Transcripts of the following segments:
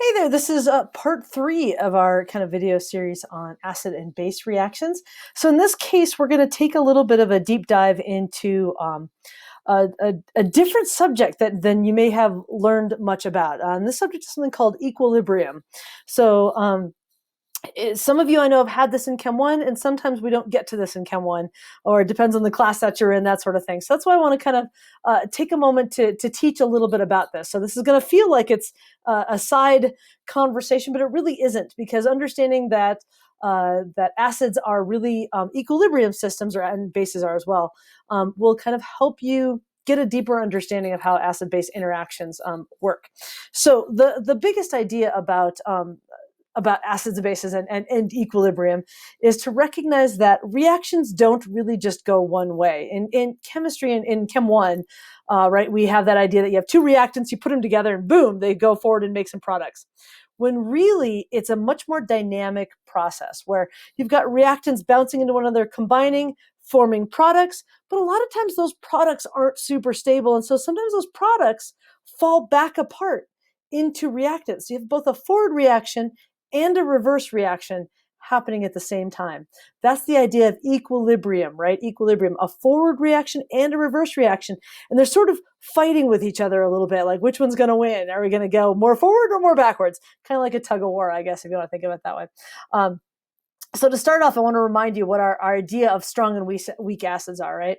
Hey there, this is part three of our kind of video series on acid and base reactions. So in this case, we're going to take a little bit of a deep dive into a different subject than you may have learned much about. And this subject is something called equilibrium. So some of you I know have had this in Chem 1, and sometimes we don't get to this in Chem 1, or it depends on the class that you're in, that sort of thing. So that's why I want to kind of take a moment to teach a little bit about this. So this is going to feel like it's a side conversation, but it really isn't, because understanding that that acids are really equilibrium systems, and bases are as well, will kind of help you get a deeper understanding of how acid-base interactions work. So the biggest idea about acids and bases and equilibrium is to recognize that reactions don't really just go one way. In chemistry, in Chem 1, right, we have that idea that you have two reactants, you put them together, and boom, they go forward and make some products. When really it's a much more dynamic process where you've got reactants bouncing into one another, combining, forming products, but a lot of times those products aren't super stable, and so sometimes those products fall back apart into reactants. So you have both a forward reaction and a reverse reaction happening at the same time. That's the idea of equilibrium, right? Equilibrium, a forward reaction and a reverse reaction. And they're sort of fighting with each other a little bit, like which one's going to win? Are we going to go more forward or more backwards? Kind of like a tug of war, I guess, if you want to think of it that way. So to start off, I want to remind you what our idea of strong and weak acids are, right?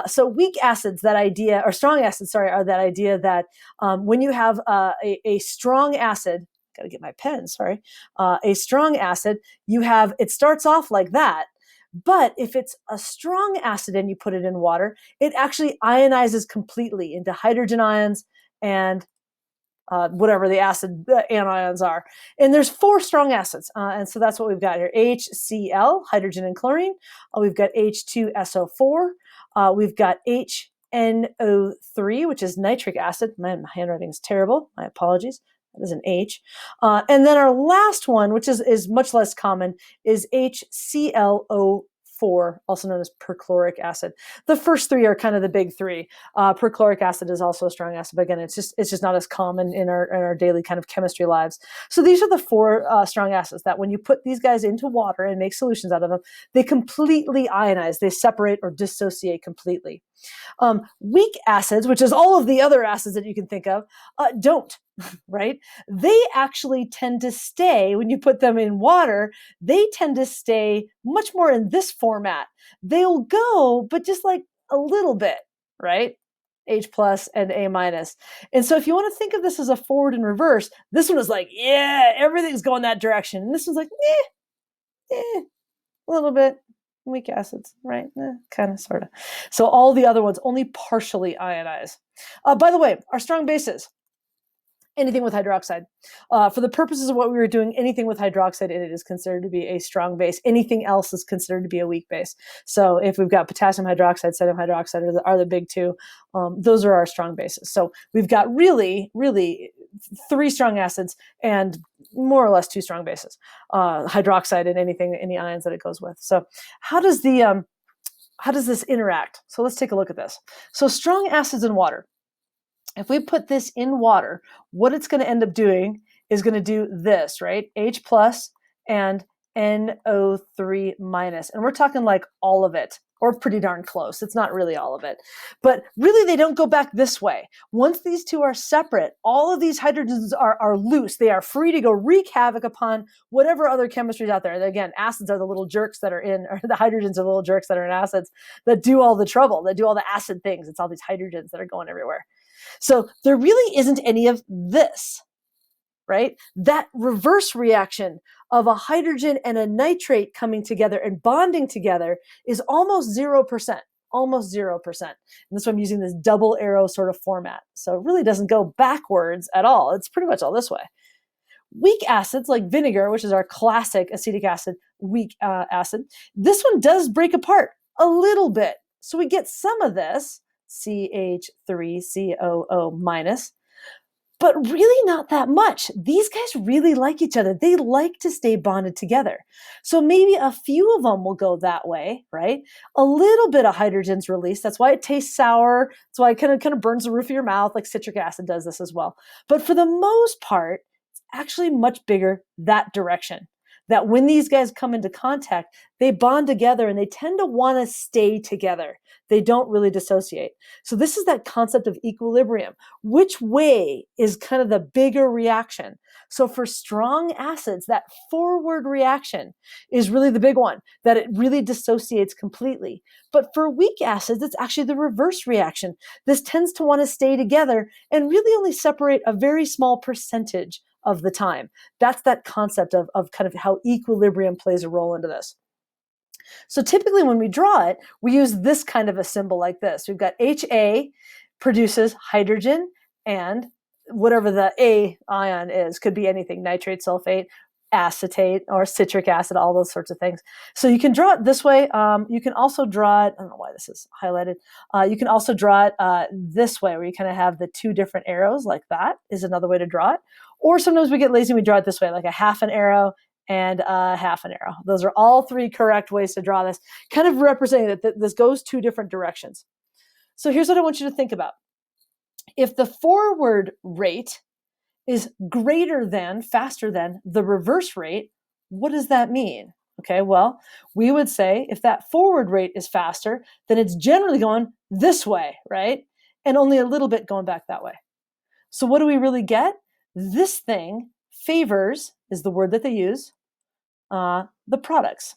So weak acids, that idea, or strong acids, sorry, are that idea that when you have a strong acid, got to get my pen, sorry, a strong acid, it starts off like that. But if it's a strong acid and you put it in water, it actually ionizes completely into hydrogen ions and whatever the acid anions are. And there's four strong acids. And so that's what we've got here. HCl, hydrogen and chlorine. We've got H2SO4. We've got HNO3, which is nitric acid. Man, my handwriting is terrible. My apologies. That is an H. And then our last one, which is much less common, is HClO4, also known as perchloric acid. The first three are kind of the big three. Perchloric acid is also a strong acid, but again, it's just not as common in our daily kind of chemistry lives. So these are the four strong acids that when you put these guys into water and make solutions out of them, they completely ionize. They separate or dissociate completely. Weak acids, which is all of the other acids that you can think of, don't, right? They actually tend to stay, when you put them in water, they tend to stay much more in this format. They'll go, but just like a little bit, right? H plus and A minus. And so if you want to think of this as a forward and reverse, this one is like, yeah, everything's going that direction. And this one's like, a little bit. Weak acids, right? Kind of, sort of. So all the other ones only partially ionize. By the way, our strong bases, anything with hydroxide. For the purposes of what we were doing, anything with hydroxide in it is considered to be a strong base. Anything else is considered to be a weak base. So if we've got potassium hydroxide, sodium hydroxide are the big two. Those are our strong bases. So we've got really, really three strong acids and more or less two strong bases, hydroxide and any ions that it goes with. So how does this interact? So let's take a look at this. So strong acids in water. If we put this in water, what it's going to end up doing is going to do this, right? H plus and NO3 minus. And we're talking like all of it, or pretty darn close. It's not really all of it. But really, they don't go back this way. Once these two are separate, all of these hydrogens are loose. They are free to go wreak havoc upon whatever other chemistries out there. And again, acids are the little jerks that are in, or the hydrogens are the little jerks that are in acids that do all the trouble, that do all the acid things. It's all these hydrogens that are going everywhere. So there really isn't any of this, right? That reverse reaction of a hydrogen and a nitrate coming together and bonding together is almost 0%, almost 0%. And that's why I'm using this double arrow sort of format. So it really doesn't go backwards at all. It's pretty much all this way. Weak acids like vinegar, which is our classic acetic acid, weak acid, this one does break apart a little bit. So we get some of this, CH3COO minus, but really not that much. These guys really like each other. They like to stay bonded together. So maybe a few of them will go that way, right? A little bit of hydrogen's released. That's why it tastes sour. That's why it kind of burns the roof of your mouth, like citric acid does this as well. But for the most part, actually much bigger that direction. That when these guys come into contact, they bond together and they tend to want to stay together. They don't really dissociate. So this is that concept of equilibrium. Which way is kind of the bigger reaction? So for strong acids, that forward reaction is really the big one, that it really dissociates completely. But for weak acids, it's actually the reverse reaction. This tends to want to stay together and really only separate a very small percentage of the time. That's that concept of kind of how equilibrium plays a role into this. So typically when we draw it, we use this kind of a symbol like this. We've got HA produces hydrogen and whatever the A ion is, could be anything, nitrate, sulfate, acetate, or citric acid, all those sorts of things. So you can draw it this way. You can also draw it, I don't know why this is highlighted. You can also draw it this way, where you kind of have the two different arrows like that is another way to draw it. Or sometimes we get lazy and we draw it this way, like a half an arrow and a half an arrow. Those are all three correct ways to draw this, kind of representing that this goes two different directions. So here's what I want you to think about. If the forward rate is greater than, faster than the reverse rate, what does that mean? Okay, well, we would say if that forward rate is faster, then it's generally going this way, right? And only a little bit going back that way. So what do we really get? This thing favors, is the word that they use, the products.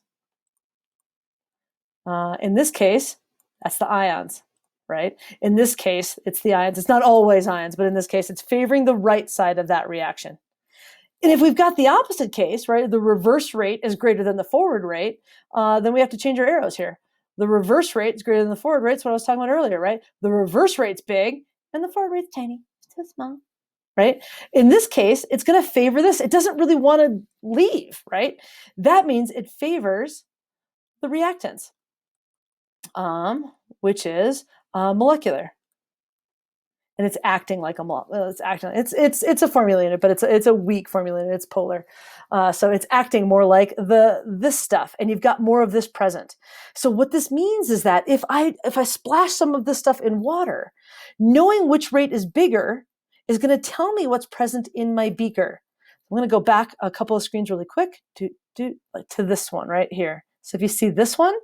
In this case, that's the ions, right? In this case, it's the ions. It's not always ions, but in this case, it's favoring the right side of that reaction. And if we've got the opposite case, right, the reverse rate is greater than the forward rate, then we have to change our arrows here. The reverse rate is greater than the forward rate. That's what I was talking about earlier, right? The reverse rate's big and the forward rate's tiny. It's too small. Right? In this case, it's going to favor this. It doesn't really want to leave, right? That means it favors the reactants, which is molecular. And it's acting like a molecule. It's a formula unit, but it's a weak formula unit. It's polar, so it's acting more like this stuff, and you've got more of this present. So what this means is that if I splash some of this stuff in water, knowing which rate is bigger is going to tell me what's present in my beaker. I'm going to go back a couple of screens really quick to this one right here. So if you see this one,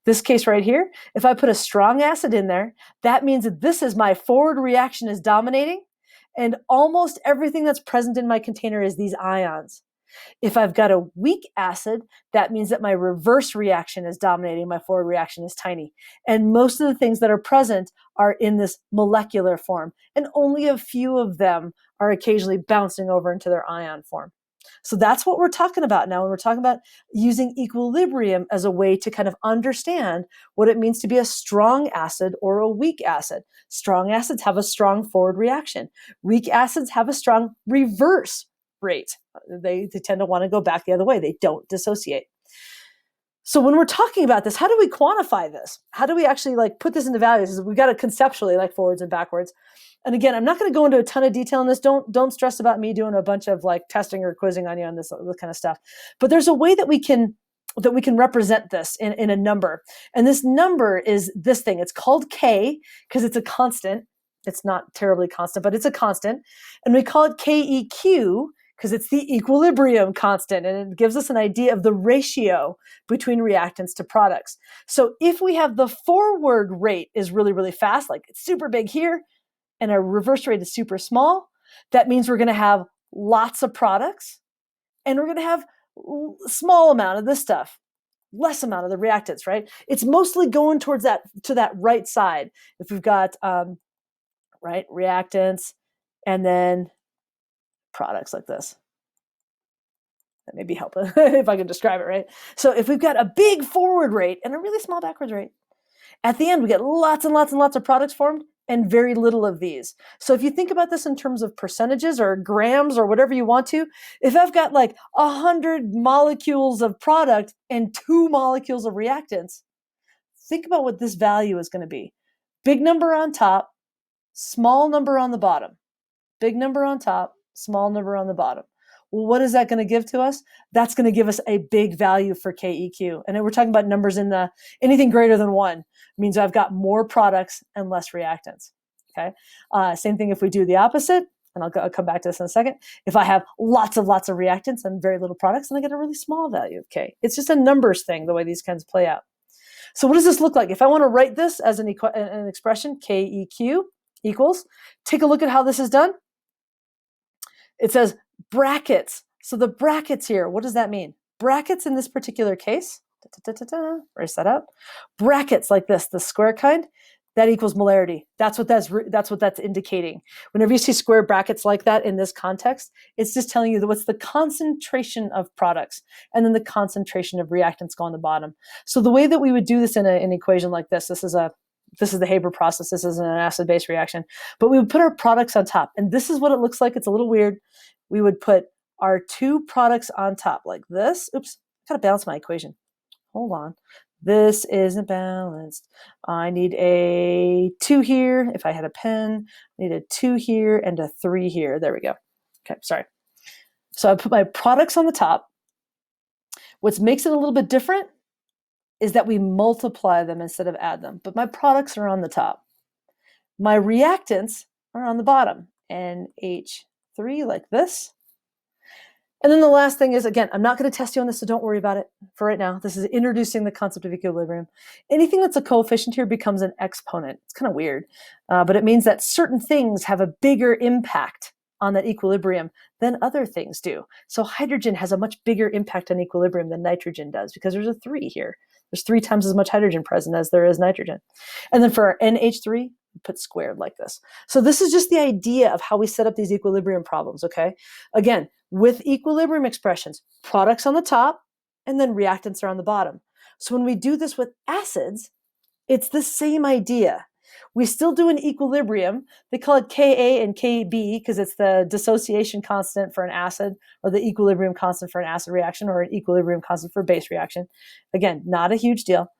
this case right here, if I put a strong acid in there, that means that this is my forward reaction is dominating, and almost everything that's present in my container is these ions. If I've got a weak acid, that means that my reverse reaction is dominating, my forward reaction is tiny. And most of the things that are present are in this molecular form, and only a few of them are occasionally bouncing over into their ion form. So that's what we're talking about now when we're talking about using equilibrium as a way to kind of understand what it means to be a strong acid or a weak acid. Strong acids have a strong forward reaction. Weak acids have a strong reverse rate. They tend to want to go back the other way. They don't dissociate. So when we're talking about this, how do we quantify this? How do we actually put this into values? We've got to conceptually forwards and backwards. And again, I'm not going to go into a ton of detail on this. Don't stress about me doing a bunch of testing or quizzing on you on this kind of stuff. But there's a way that we can represent this in a number. And this number is this thing. It's called K because it's a constant. It's not terribly constant, but it's a constant. And we call it KEQ because it's the equilibrium constant, and it gives us an idea of the ratio between reactants to products. So if we have the forward rate is really, really fast, like it's super big here, and our reverse rate is super small, that means we're going to have lots of products, and we're going to have a small amount of this stuff, less amount of the reactants, right? It's mostly going towards that right side. If we've got reactants and then products like this. That may be helpful if I can describe it, right? So if we've got a big forward rate and a really small backwards rate, at the end we get lots and lots and lots of products formed and very little of these. So if you think about this in terms of percentages or grams or whatever you want to, if I've got 100 molecules of product and 2 molecules of reactants, think about what this value is going to be. Big number on top, small number on the bottom. Big number on top, small number on the bottom. Well, what is that going to give to us? That's going to give us a big value for KEQ. And we're talking about numbers in anything greater than 1 means I've got more products and less reactants. Okay. Same thing if we do the opposite. and I'll come back to this in a second. If I have lots of reactants and very little products, then I get a really small value of K. It's just a numbers thing, the way these kinds play out. So what does this look like? If I want to write this as an expression, KEQ equals, take a look at how this is done. It says brackets. So the brackets here, what does that mean? Brackets in this particular case, erase that out. Brackets like this, the square kind, that equals molarity. That's what that's indicating. Whenever you see square brackets like that in this context, it's just telling you what's the concentration of products, and then the concentration of reactants go on the bottom. So the way that we would do this in an equation like this is the Haber process. This is an acid-base reaction, but we would put our products on top, and this is what it looks like. It's a little weird. We would put our two products on top like this. Oops, I gotta balance my equation. Hold on. This isn't balanced. I need a 2 here. If I had a pen, I need a 2 here and a 3 here. There we go. Okay, sorry. So I put my products on the top. What makes it a little bit different is that we multiply them instead of add them. But my products are on the top. My reactants are on the bottom. NH3 like this. And then the last thing is, again, I'm not going to test you on this, so don't worry about it for right now. This is introducing the concept of equilibrium. Anything that's a coefficient here becomes an exponent. It's kind of weird, but it means that certain things have a bigger impact on that equilibrium than other things do. So hydrogen has a much bigger impact on equilibrium than nitrogen does because there's a 3 here. There's 3 times as much hydrogen present as there is nitrogen. And then for our NH3, put squared like this. So this is just the idea of how we set up these equilibrium problems, okay? Again, with equilibrium expressions, products on the top, and then reactants are on the bottom. So when we do this with acids, it's the same idea. We still do an equilibrium. They call it Ka and Kb because it's the dissociation constant for an acid, or the equilibrium constant for an acid reaction, or an equilibrium constant for a base reaction. Again, not a huge deal.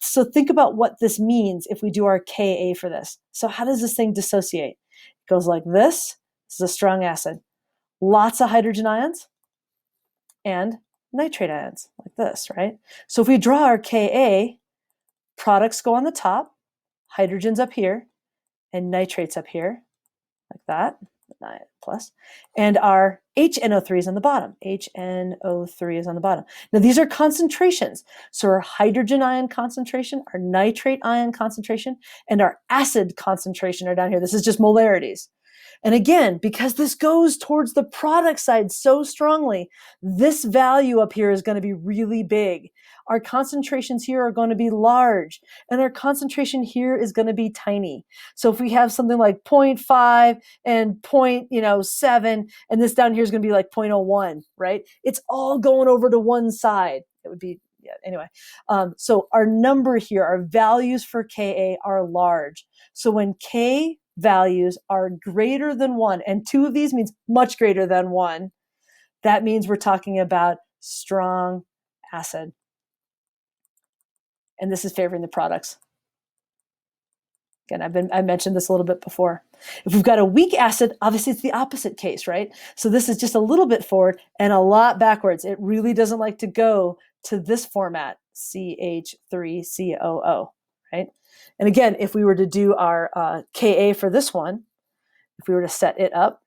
So think about what this means if we do our Ka for this. So how does this thing dissociate? It goes like this. This is a strong acid. Lots of hydrogen ions and nitrate ions like this, right? So if we draw our Ka, products go on the top, hydrogen's up here, and nitrates up here, like that, plus, and our HNO3 is on the bottom. HNO3 is on the bottom. Now these are concentrations. So our hydrogen ion concentration, our nitrate ion concentration, and our acid concentration are down here. This is just molarities. And again, because this goes towards the product side so strongly, this value up here is going to be really big. Our concentrations here are going to be large, and our concentration here is going to be tiny. So if we have something like 0.5 and 0.7, and this down here is going to be like 0.01, right? It's all going over to one side. It would be, yeah, anyway. So our number here, our values for Ka are large. So when K values are greater than 1, and 2 of these means much greater than 1, that means we're talking about strong acid. And this is favoring the products. Again, I mentioned this a little bit before. If we've got a weak acid, obviously it's the opposite case, right? So this is just a little bit forward and a lot backwards. It really doesn't like to go to this format, CH3COO, right? And again, if we were to do our Ka for this one, if we were to set it up,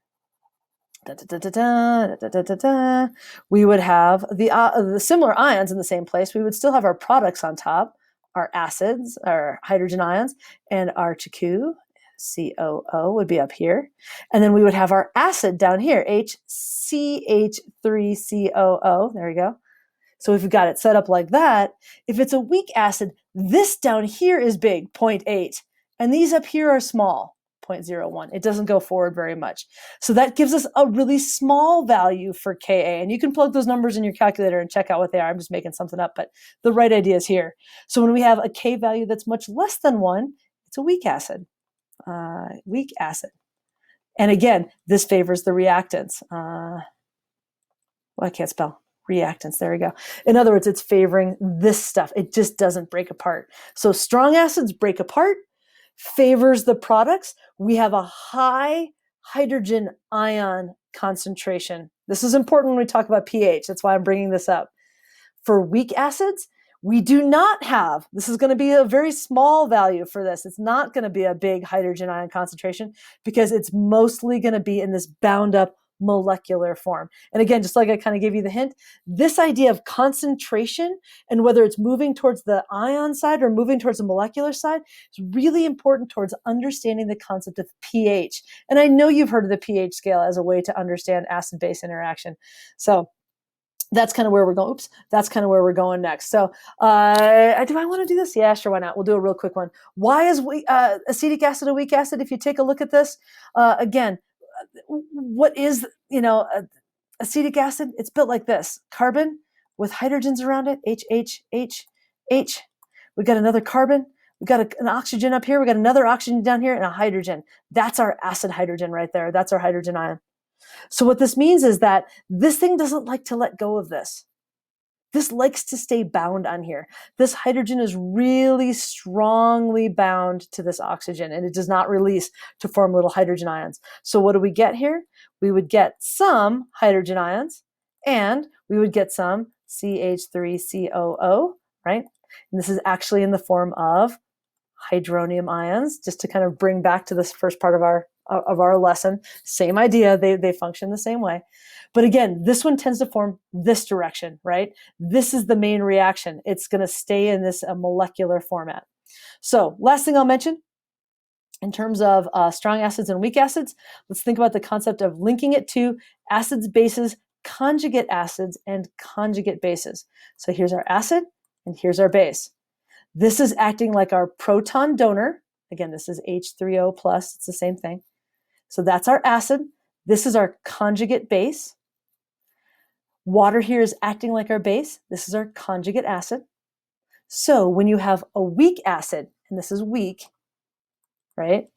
we would have the similar ions in the same place. We would still have our products on top, our acids, our hydrogen ions, and our CH2COO would be up here. And then we would have our acid down here, HCH3COO. There we go. So if we've got it set up like that, if it's a weak acid, this down here is big, 0.8, and these up here are small, 0.01. It doesn't go forward very much. So that gives us a really small value for Ka, and you can plug those numbers in your calculator and check out what they are. I'm just making something up, but the right idea is here. So when we have a K value that's much less than 1, it's a weak acid. Weak acid. And again, this favors the reactants. Well, I can't spell. Reactants, there we go. In other words, it's favoring this stuff. It just doesn't break apart. So strong acids break apart, favors the products. We have a high hydrogen ion concentration. This is important when we talk about pH. That's why I'm bringing this up. For weak acids, We do not have, this is going to be a very small value for this. It's not going to be a big hydrogen ion concentration because it's mostly going to be in this bound up molecular form. And again, just like I kind of gave you the hint, this idea of concentration and whether it's moving towards the ion side or moving towards the molecular side is really important towards understanding the concept of pH. And I know you've heard of the pH scale as a way to understand acid-base interaction. So that's kind of where we're going. Oops, that's kind of where we're going next. So, do I want to do this? Yeah, sure. Why not? We'll do a real quick one. Why is acetic acid a weak acid? If you take a look at this, again, what is, acetic acid? It's built like this: carbon with hydrogens around it. H, H, H, H. We got another carbon. We got an oxygen up here. We got another oxygen down here and a hydrogen. That's our acid hydrogen right there. That's our hydrogen ion. So what this means is that this thing doesn't like to let go of this. This likes to stay bound on here. This hydrogen is really strongly bound to this oxygen, and it does not release to form little hydrogen ions. So what do we get here? We would get some hydrogen ions, and we would get some CH3COO, right? And this is actually in the form of hydronium ions, just to kind of bring back to this first part of our lesson. Same idea, they function the same way. But again, this one tends to form this direction, right? This is the main reaction. It's going to stay in this molecular format. So last thing I'll mention, in terms of strong acids and weak acids, let's think about the concept of linking it to acids, bases, conjugate acids, and conjugate bases. So here's our acid, and here's our base. This is acting like our proton donor. Again, this is H3O plus. It's the same thing. So that's our acid. This is our conjugate base. Water here is acting like our base. This is our conjugate acid. So when you have a weak acid, and this is weak, right?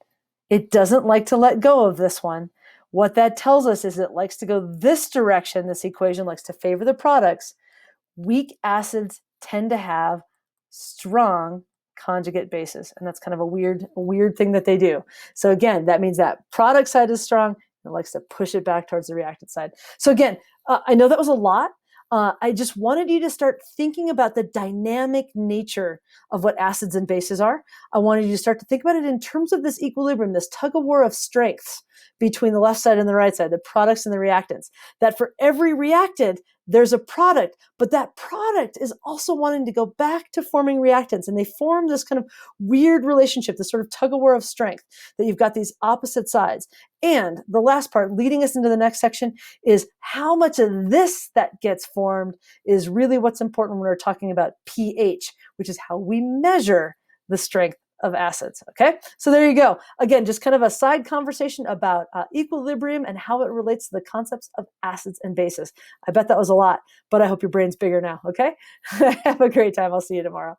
It doesn't like to let go of this one. What that tells us is it likes to go this direction. This equation likes to favor the products. Weak acids tend to have strong conjugate bases, and that's kind of a weird thing that they do. So again, that means that product side is strong, and it likes to push it back towards the reactant side. So again, I know that was a lot. I just wanted you to start thinking about the dynamic nature of what acids and bases are. I wanted you to start to think about it in terms of this equilibrium, this tug of war of strengths between the left side and the right side, the products and the reactants. That for every reactant, there's a product, but that product is also wanting to go back to forming reactants. And they form this kind of weird relationship, this sort of tug of war of strength, that you've got these opposite sides. And the last part, leading us into the next section, is how much of this that gets formed is really what's important when we're talking about pH, which is how we measure the strength of acids. Okay, so there you go. Again, just kind of a side conversation about equilibrium and how it relates to the concepts of acids and bases. I bet that was a lot, but I hope your brain's bigger now. Okay, have a great time. I'll see you tomorrow.